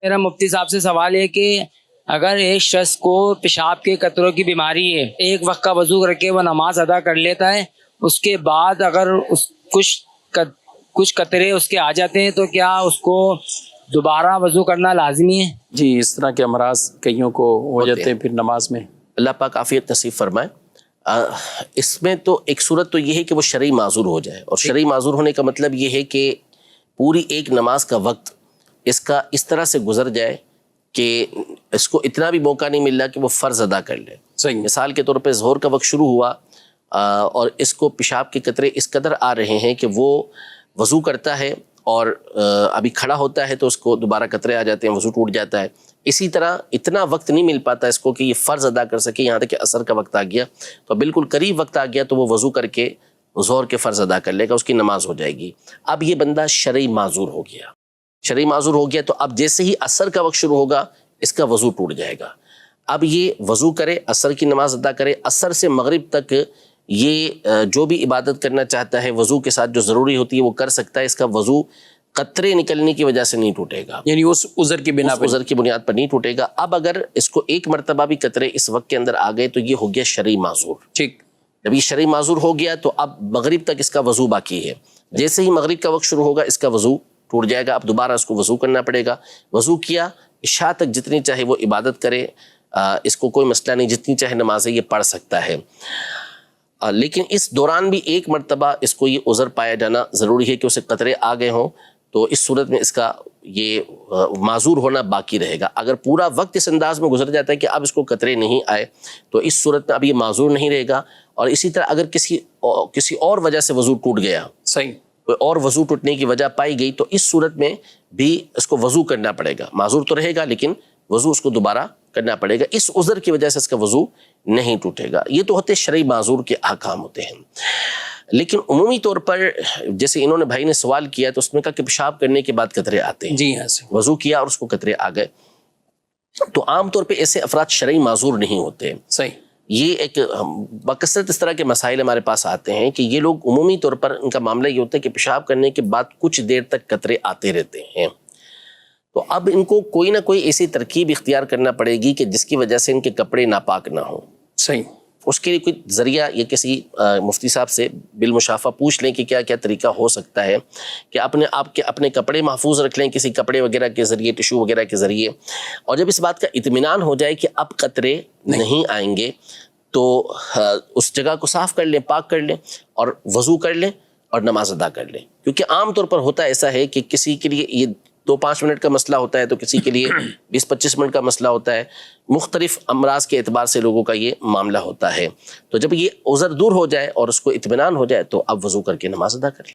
میرا مفتی صاحب سے سوال ہے کہ اگر ایک شخص کو پیشاب کے قطروں کی بیماری ہے، ایک وقت کا وضو کر کے وہ نماز ادا کر لیتا ہے، اس کے بعد اگر کچھ قطرے اس کے آ جاتے ہیں تو کیا اس کو دوبارہ وضو کرنا لازمی ہے؟ جی، اس طرح کے امراض کئیوں کو ہو جاتے ہیں پھر نماز میں۔ اللہ پاک عافیت نصیب فرمائے۔ اس میں تو ایک صورت تو یہ ہے کہ وہ شرعی معذور ہو جائے، اور شرعی معذور ہونے کا مطلب یہ ہے کہ پوری ایک نماز کا وقت اس کا اس طرح سے گزر جائے کہ اس کو اتنا بھی موقع نہیں مل رہا کہ وہ فرض ادا کر لے۔ صحیح۔ مثال کے طور پہ ظہر کا وقت شروع ہوا اور اس کو پیشاب کے قطرے اس قدر آ رہے ہیں کہ وہ وضو کرتا ہے اور ابھی کھڑا ہوتا ہے تو اس کو دوبارہ قطرے آ جاتے ہیں، وضو ٹوٹ جاتا ہے۔ اسی طرح اتنا وقت نہیں مل پاتا اس کو کہ یہ فرض ادا کر سکے، یہاں تک کہ عصر کا وقت آ گیا تو بالکل قریب وقت آ گیا تو وہ وضو کر کے ظہر کے فرض ادا کر لے گا، اس کی نماز ہو جائے گی۔ اب یہ بندہ شرعی معذور ہو گیا، شرعی معذور ہو گیا تو اب جیسے ہی عصر کا وقت شروع ہوگا اس کا وضو ٹوٹ جائے گا۔ اب یہ وضو کرے، عصر کی نماز ادا کرے، عصر سے مغرب تک یہ جو بھی عبادت کرنا چاہتا ہے وضو کے ساتھ جو ضروری ہوتی ہے وہ کر سکتا ہے۔ اس کا وضو قطرے نکلنے کی وجہ سے نہیں ٹوٹے گا، یعنی اس عذر کی بنا پر، عذر کی بنیاد پر نہیں ٹوٹے گا۔ اب اگر اس کو ایک مرتبہ بھی قطرے اس وقت کے اندر آ گئے تو یہ ہو گیا شرعی معذور۔ ٹھیک۔ جب یہ شرعی معذور ہو گیا تو اب مغرب تک اس کا وضو باقی ہے، جیسے ہی مغرب کا وقت شروع ہوگا اس کا وضو ٹوٹ جائے گا۔ اب دوبارہ اس کو وضو کرنا پڑے گا۔ وضو کیا، عشاء تک جتنی چاہے وہ عبادت کرے، اس کو کوئی مسئلہ نہیں، جتنی چاہے نمازیں یہ پڑھ سکتا ہے۔ لیکن اس دوران بھی ایک مرتبہ اس کو یہ عذر پایا جانا ضروری ہے کہ اسے قطرے آ گئے ہوں، تو اس صورت میں اس کا یہ معذور ہونا باقی رہے گا۔ اگر پورا وقت اس انداز میں گزر جاتا ہے کہ اب اس کو قطرے نہیں آئے تو اس صورت میں اب یہ معذور نہیں رہے گا۔ اور اسی طرح اگر کسی اور وجہ سے وضو ٹوٹ گیا، صحیح، کوئی اور وضو ٹوٹنے کی وجہ پائی گئی تو اس صورت میں بھی اس کو وضو کرنا پڑے گا۔ معذور تو رہے گا لیکن وضو اس کو دوبارہ کرنا پڑے گا، اس عذر کی وجہ سے اس کا وضو نہیں ٹوٹے گا۔ یہ تو ہوتے شرعی معذور کے احکام ہوتے ہیں۔ لیکن عمومی طور پر جیسے انہوں نے بھائی نے سوال کیا تو اس میں کہا کہ پیشاب کرنے کے بعد قطرے آتے ہیں، جی ہاں، وضو کیا اور اس کو قطرے آ گئے، تو عام طور پہ ایسے افراد شرعی معذور نہیں ہوتے۔ صحیح۔ یہ ایک بکثرت اس طرح کے مسائل ہمارے پاس آتے ہیں کہ یہ لوگ عمومی طور پر ان کا معاملہ یہ ہوتا ہے کہ پیشاب کرنے کے بعد کچھ دیر تک قطرے آتے رہتے ہیں، تو اب ان کو کوئی نہ کوئی ایسی ترکیب اختیار کرنا پڑے گی کہ جس کی وجہ سے ان کے کپڑے ناپاک نہ ہوں۔ صحیح۔ اس کے لیے کوئی ذریعہ یہ کسی مفتی صاحب سے بالمشافہ پوچھ لیں کہ کیا کیا طریقہ ہو سکتا ہے کہ اپنے کپڑے محفوظ رکھ لیں کسی کپڑے وغیرہ کے ذریعے، ٹشو وغیرہ کے ذریعے، اور جب اس بات کا اطمینان ہو جائے کہ اب قطرے نہیں آئیں گے تو اس جگہ کو صاف کر لیں، پاک کر لیں اور وضو کر لیں اور نماز ادا کر لیں۔ کیونکہ عام طور پر ہوتا ایسا ہے کہ کسی کے لیے یہ 2-5 منٹ کا مسئلہ ہوتا ہے تو کسی کے لیے 20-25 منٹ کا مسئلہ ہوتا ہے، مختلف امراض کے اعتبار سے لوگوں کا یہ معاملہ ہوتا ہے۔ تو جب یہ عذر دور ہو جائے اور اس کو اطمینان ہو جائے تو اب وضو کر کے نماز ادا کر لیں۔